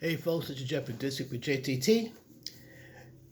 Hey folks, this is Jeff from This Week with JTT.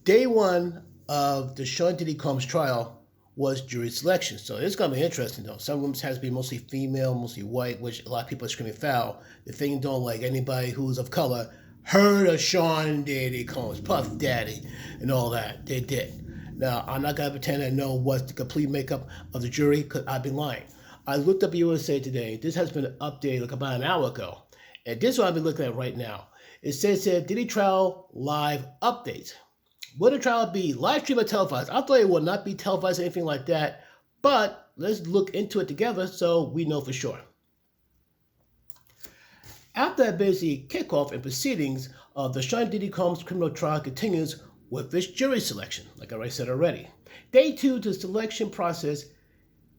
Day one of the Sean Diddy Combs trial was jury selection. So it's going to be interesting though. Some rooms has to be mostly female, mostly white, which a lot of people are screaming foul. The thing don't like anybody who's of color heard of Sean Diddy Combs, Puff Daddy, and all that. They did. Now, I'm not going to pretend I know what's the complete makeup of the jury because I've been lying. I looked up USA Today. This has been updated like about an hour ago. And this is what I've been looking at right now. It says here, Diddy trial live update. Will the trial be live stream or televised? I thought it would not be televised or anything like that, but let's look into it together so we know for sure. After a busy kickoff and proceedings of the Sean Diddy Combs criminal trial continues with its jury selection, like I said already. Day two to the selection process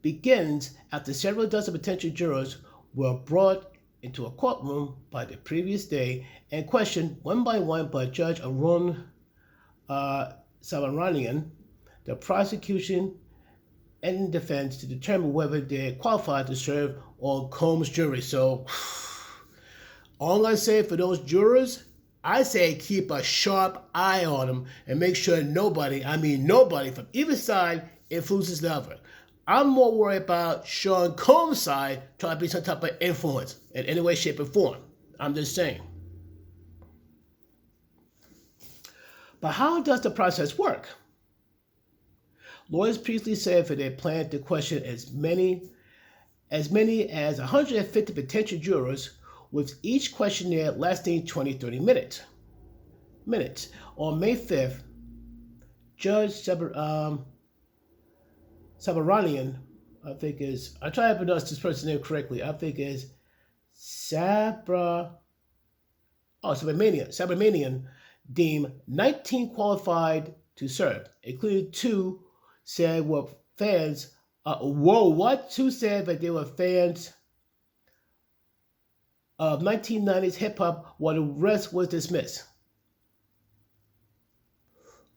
begins after several dozen potential jurors were brought into a courtroom by the previous day and questioned one by one by Judge Arun Subramanian, the prosecution and defense to determine whether they're qualified to serve on Combs' jury. So, all I say for those jurors, I say keep a sharp eye on them and make sure nobody from either side influences the other. I'm more worried about Sean Combs' side trying to be some type of influence in any way, shape, or form. I'm just saying. But how does the process work? Lawyers previously said that they plan to question as many as 150 potential jurors, with each questionnaire lasting 20-30 minutes. On May 5th, Judge Subramanian, I try to pronounce this person's name correctly. I think is Subramanian deemed 19 qualified to serve, including two said were fans. Two said that they were fans of 1990s hip hop, while the rest was dismissed.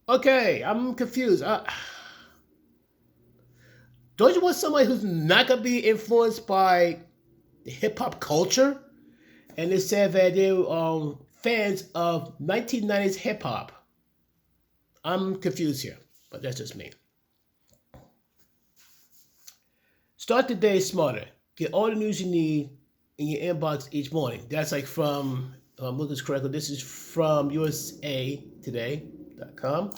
Okay, I'm confused. Don't you want somebody who's not going to be influenced by the hip-hop culture? And they said that they were fans of 1990s hip-hop. I'm confused here, but that's just me. Start the day smarter. Get all the news you need in your inbox each morning. That's like from, I'm looking this correctly, this is from usatoday.com.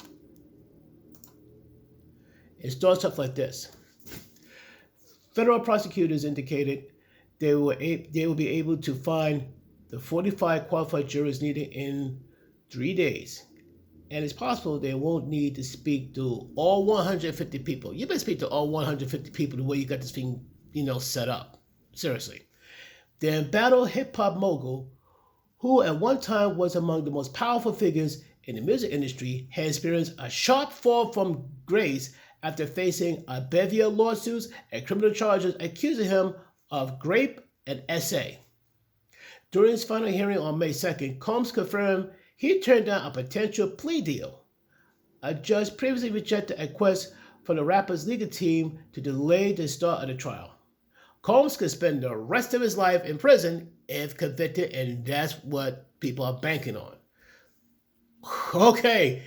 It starts off like this. Federal prosecutors indicated they will be able to find the 45 qualified jurors needed in 3 days. And it's possible they won't need to speak to all 150 people. You better speak to all 150 people the way you got this thing, set up. Seriously. The embattled hip-hop mogul, who at one time was among the most powerful figures in the music industry, has experienced a sharp fall from grace after facing a bevy of lawsuits and criminal charges accusing him of rape and SA. During his final hearing on May 2nd, Combs confirmed he turned down a potential plea deal. A judge previously rejected a request from the rapper's legal team to delay the start of the trial. Combs could spend the rest of his life in prison if convicted, and that's what people are banking on. Okay.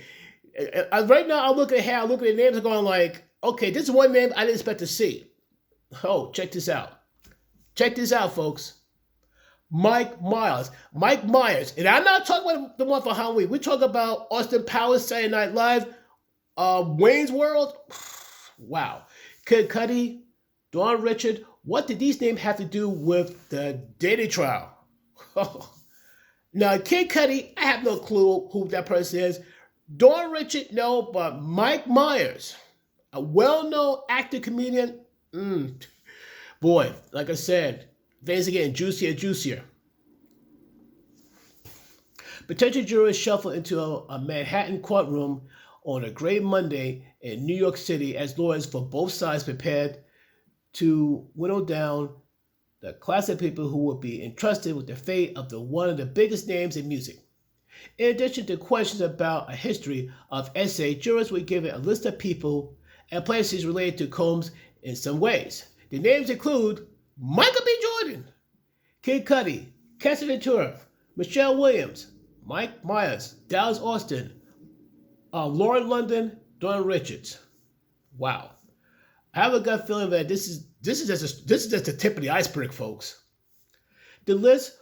Right now, I look at the names and going like, okay, this is one name I didn't expect to see. Oh, check this out. Check this out, folks. Mike Myers. And I'm not talking about the one for Halloween. We're talking about Austin Powers, Saturday Night Live, Wayne's World. Wow. Kid Cudi, Dawn Richard. What did these names have to do with the Diddy trial? Now, Kid Cudi, I have no clue who that person is. Dawn Richard, no, but Mike Myers, a well-known actor, comedian. Boy, like I said, things are getting juicier and juicier. Potential jurors shuffled into a Manhattan courtroom on a gray Monday in New York City as lawyers for both sides prepared to whittle down the class of people who would be entrusted with the fate of one of the biggest names in music. In addition to questions about a history of SA, jurors were given a list of people and places related to Combs in some ways. The names include Michael B. Jordan, Kid Cudi, Cassie Ventura, Michelle Williams, Mike Myers, Dallas Austin, Lauren London, Dawn Richards. Wow. I have a gut feeling that this is just the tip of the iceberg, folks. The list,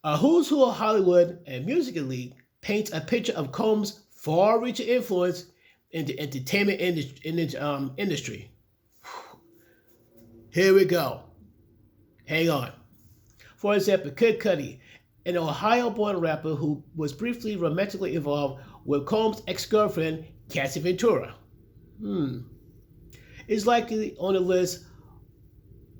Who's Who of Hollywood and Music Elite, paints a picture of Combs' far-reaching influence in the entertainment industry. Here we go. Hang on. For example, Kid Cudi, an Ohio-born rapper who was briefly romantically involved with Combs' ex-girlfriend, Cassie Ventura. Is likely on the list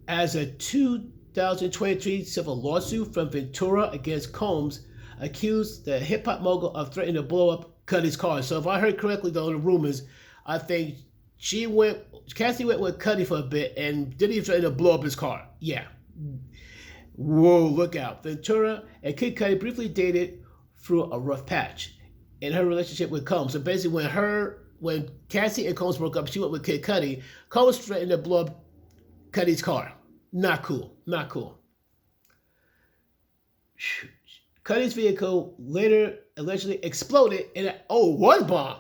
as a 2023 civil lawsuit from Ventura against Combs accused the hip-hop mogul of threatening to blow up Cudi's car. So if I heard correctly, though, the rumors, I think Cassie went with Cudi for a bit and Diddy threatened to blow up his car. Yeah. Whoa, look out. Ventura and Kid Cudi briefly dated through a rough patch in her relationship with Combs. So basically when Cassie and Combs broke up, she went with Kid Cudi. Combs threatened to blow up Cudi's car. Not cool. Not cool. Cudi's vehicle later allegedly exploded in it was bomb.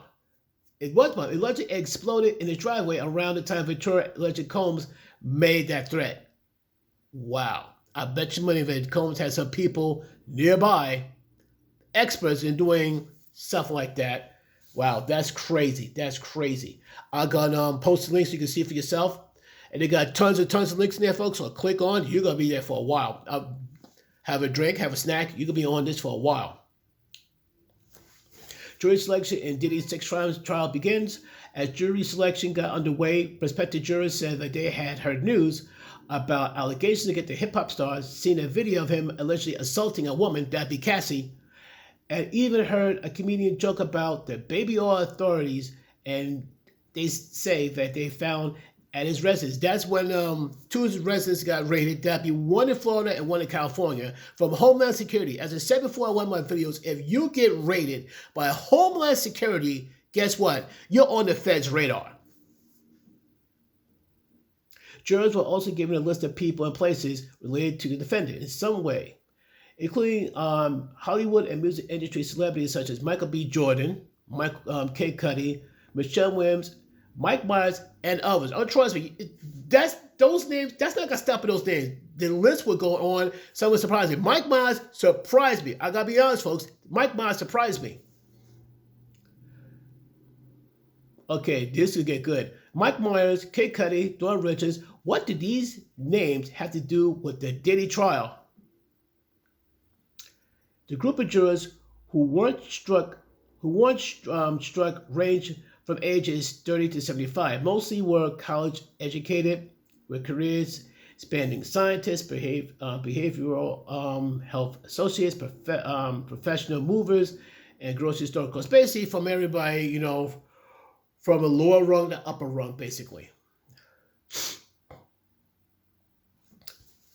It was bomb. It allegedly exploded in the driveway around the time Ventura alleged Combs made that threat. Wow. I bet you money that Combs had some people nearby, experts in doing stuff like that. Wow, that's crazy. That's crazy. I got posted links so you can see for yourself. And they got tons of links in there, folks. So click on. You're going to be there for a while. Have a drink, have a snack. You're going to be on this for a while. Jury selection in Diddy's 6 trial begins. As jury selection got underway, prospective jurors said that they had heard news about allegations against the hip-hop stars, seen a video of him allegedly assaulting a woman, that'd be Cassie, and even heard a comedian joke about the baby oil authorities, and they say that they found at his residence. That's when 2 of his residents got raided. That'd be 1 in Florida and 1 in California from Homeland Security. As I said before in one of my videos, if you get raided by Homeland Security, guess what? You're on the Fed's radar. Jurors were also given a list of people and places related to the defendant in some way, including Hollywood and music industry celebrities such as Michael B. Jordan, Kid Cudi, Michelle Williams, Mike Myers, and others. Oh, trust me, those names. That's not gonna stop at those names. The list would go on. Someone surprised me. Mike Myers surprised me. I gotta be honest, folks. Mike Myers surprised me. Okay, this will get good. Mike Myers, Kid Cudi, Dawn Richards. What do these names have to do with the Diddy trial? The group of jurors who weren't struck ranged from ages 30 to 75. Mostly were college educated with careers spanning scientists, behavioral health associates, professional movers, and grocery store clerks. Basically from everybody, from a lower rung to upper rung, basically.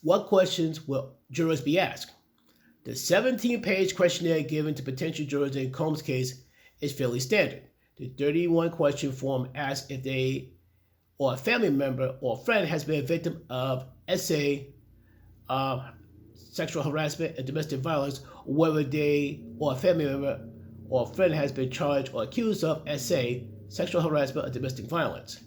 What questions will jurors be asked? The 17-page questionnaire given to potential jurors in Combs' case is fairly standard. The 31-question form asks if they or a family member or friend has been a victim of SA, sexual harassment, and domestic violence, or whether they or a family member or friend has been charged or accused of SA, sexual harassment, or domestic violence.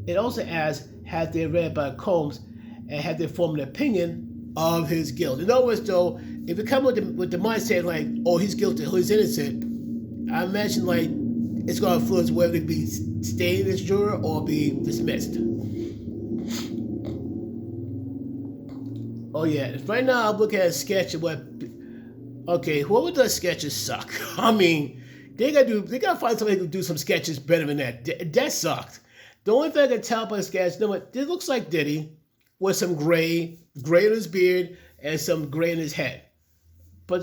It also asks, have they read about Combs and have they formed an opinion of his guilt? In other words, though, if you come with the mindset like, oh, he's guilty, oh, he's innocent, I imagine like it's going to influence whether it be staying as juror or be dismissed. Oh yeah, right now I'm looking at a sketch of what. Okay, whoever does sketches suck. I mean, they gotta find somebody who can do some sketches better than that. That sucked. The only thing I can tell by the sketch, you know what? It looks like Diddy with some gray in his beard and some gray in his head. But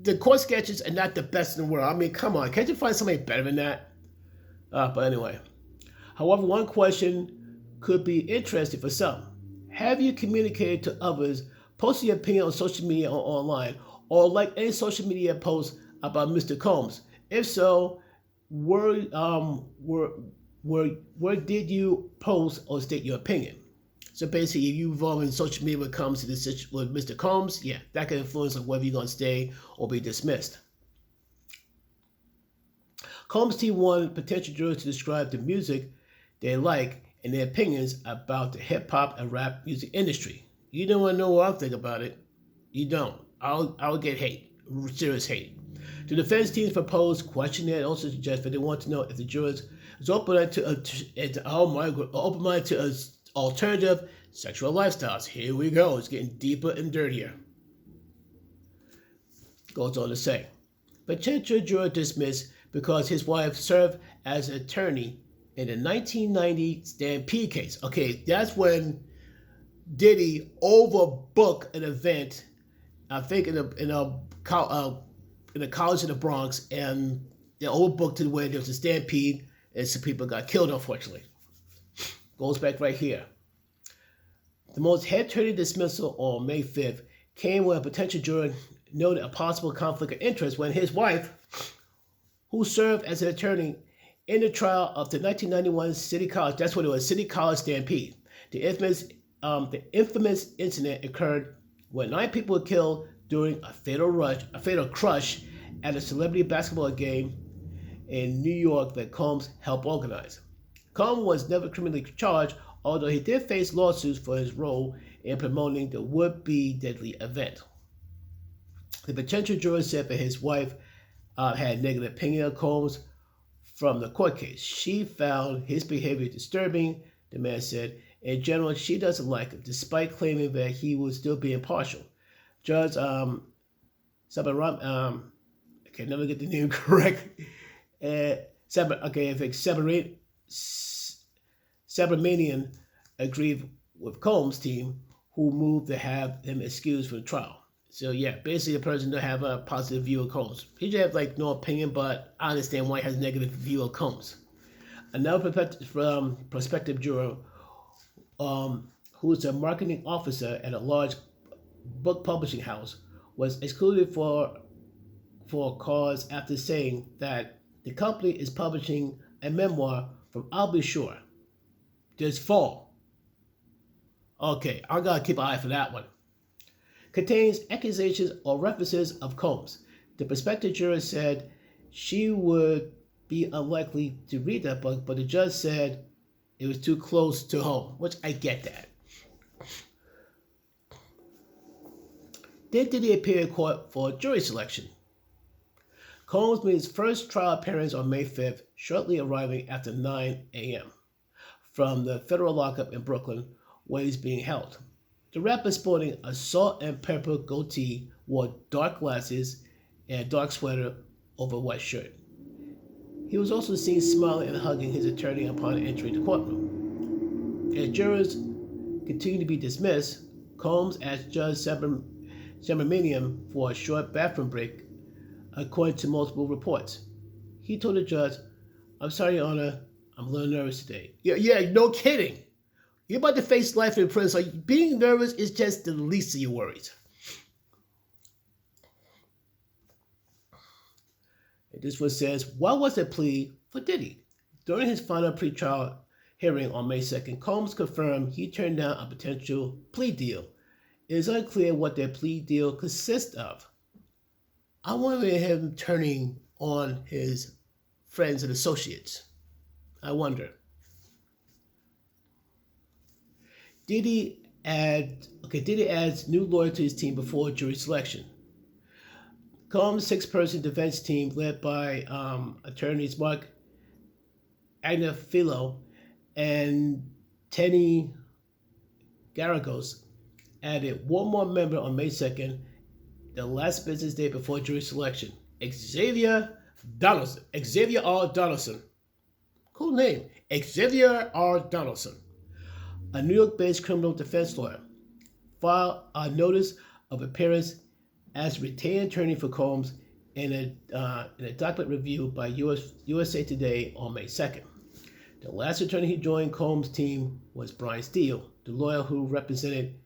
the court sketches are not the best in the world. I mean, come on, can't you find somebody better than that? But anyway, however, one question could be interesting for some. Have you communicated to others, posted your opinion on social media or online, or like any social media post about Mr. Combs? If so, where did you post or state your opinion? So basically, if you involve in social media when it comes to this with Mr. Combs, yeah, that can influence on whether you're going to stay or be dismissed. Combs' team wanted potential jurors to describe the music they like and their opinions about the hip-hop and rap music industry. You don't want to know what I think about it. You don't. I'll get hate, serious hate. The defense team's proposed questionnaire also suggests that they want to know if the jurors is open-minded to alternative sexual lifestyles. Here we go. It's getting deeper and dirtier. Goes on to say, potential juror dismissed because his wife served as an attorney in the 1990 Stampede case. Okay, that's when Diddy overbooked an event, I think in a college in the Bronx, and they overbooked to where there was a stampede and some people got killed, unfortunately. Goes back right here. The most head-turning dismissal on May 5th came when a potential juror noted a possible conflict of interest when his wife, who served as an attorney in the trial of the 1991 City College, that's what it was, City College Stampede. The infamous incident occurred when 9 people were killed during a fatal crush at a celebrity basketball game in New York that Combs helped organize. Combs was never criminally charged, although he did face lawsuits for his role in promoting the would-be deadly event. The potential juror said that his wife had negative opinion of Combs from the court case. She found his behavior disturbing, the man said. In general, she doesn't like him, despite claiming that he would still be impartial. Judge Sabaram, I can never get the name correct. I think Sabramanian agreed with Combs' team, who moved to have him excused from the trial. So yeah, basically the person doesn't have a positive view of Combs. He just have like no opinion, but I understand why he has a negative view of Combs. Another prospective juror, who is a marketing officer at a large book publishing house, was excluded for cause after saying that the company is publishing a memoir from I'll Be Sure this fall. Okay, I gotta keep an eye for that one. Contains accusations or references of Combs. The prospective juror said she would be unlikely to read that book, but the judge said it was too close to home, which I get that. Did Diddy appear in court for jury selection? Combs made his first trial appearance on May 5th, shortly arriving after 9 a.m. from the federal lockup in Brooklyn, where he's being held. The rapper, sporting a salt and pepper goatee, wore dark glasses and a dark sweater over a white shirt. He was also seen smiling and hugging his attorney upon entering the courtroom. As jurors continued to be dismissed, Combs asked Judge Subramanian for a short bathroom break, according to multiple reports. He told the judge, "I'm sorry, Your Honor, I'm a little nervous today." Yeah, no kidding. You're about to face life in prison, so being nervous is just the least of your worries. And this one says, what was the plea for Diddy? During his final pretrial hearing on May 2nd, Combs confirmed he turned down a potential plea deal. It is unclear what that plea deal consists of. I wonder him turning on his friends and associates. I wonder. Diddy adds new lawyer to his team before jury selection. Combs' 6-person defense team, led by attorneys Mark Agnafilo and Tenny Garagos, added one more member on May 2nd, the last business day before jury selection. Xavier R. Donaldson. Cool name. Xavier R. Donaldson, a New York-based criminal defense lawyer, filed a notice of appearance as retained attorney for Combs in a document reviewed by USA Today on May 2nd. The last attorney who joined Combs' team was Brian Steele, the lawyer who represented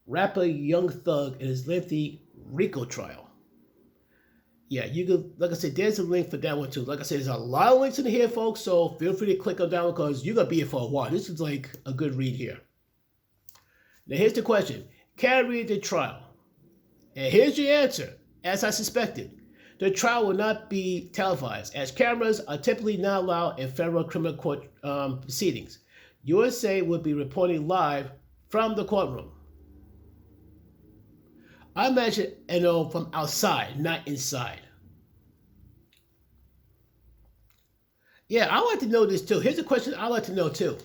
rapper Young Thug in his lengthy RICO trial. Yeah, you could, like I said, there's a link for that one too. Like I said, there's a lot of links in here, folks, so feel free to click on that one because you're going to be here for a while. This is like a good read here. Now here's the question. Carry the trial. And here's your answer. As I suspected, the trial will not be televised, as cameras are typically not allowed in federal criminal court proceedings. USA will be reporting live from the courtroom. I imagine, from outside, not inside. Yeah, I like to know this too. Here's a question I like to know too.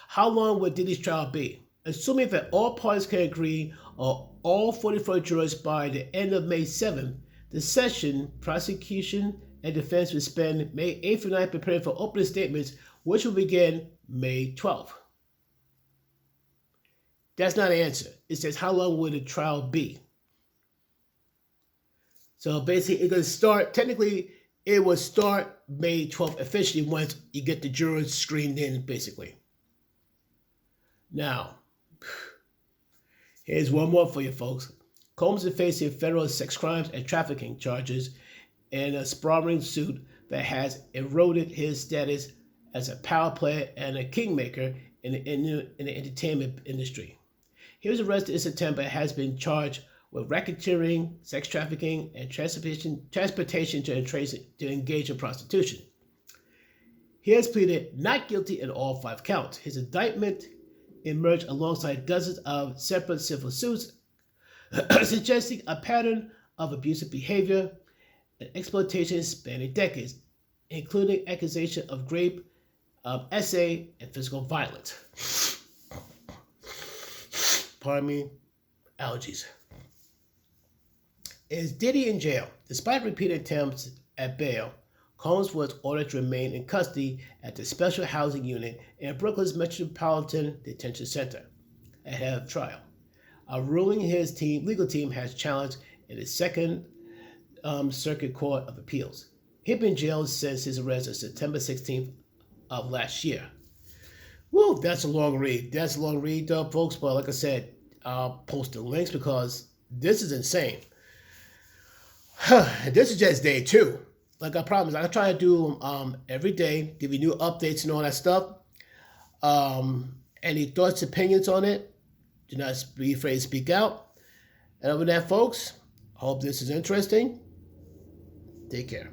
How long would Diddy's trial be? Assuming that all parties can agree on all 44 jurors by the end of May 7th, the session, prosecution, and defense will spend May 8th and 9th preparing for opening statements, which will begin May 12th. That's not an answer. It says, how long will the trial be? So basically, it's going to start, technically, it will start May 12th officially once you get the jurors screened in, basically. Now, here's one more for you folks. Combs is facing federal sex crimes and trafficking charges in a sprawling suit that has eroded his status as a power player and a kingmaker in the entertainment industry. He was arrested in September and has been charged with racketeering, sex trafficking, and transportation to engage in prostitution. He has pleaded not guilty in all 5 counts. His indictment emerged alongside dozens of separate civil suits suggesting a pattern of abusive behavior and exploitation spanning decades, including accusation of rape, essay, and physical violence. Pardon me, allergies. Is Diddy in jail? Despite repeated attempts at bail, Combs was ordered to remain in custody at the Special Housing Unit in Brooklyn's Metropolitan Detention Center ahead of trial. A ruling his legal team has challenged in the Second Circuit Court of Appeals. He'd been jailed since his arrest on September 16th of last year. Woo, that's a long read. That's a long read, though, folks. But like I said, I'll post the links because this is insane. This is just day 2. Like I promised, I try to do every day, give you new updates and all that stuff. Any thoughts, opinions on it? Do not be afraid to speak out. And other than that, folks, I hope this is interesting. Take care.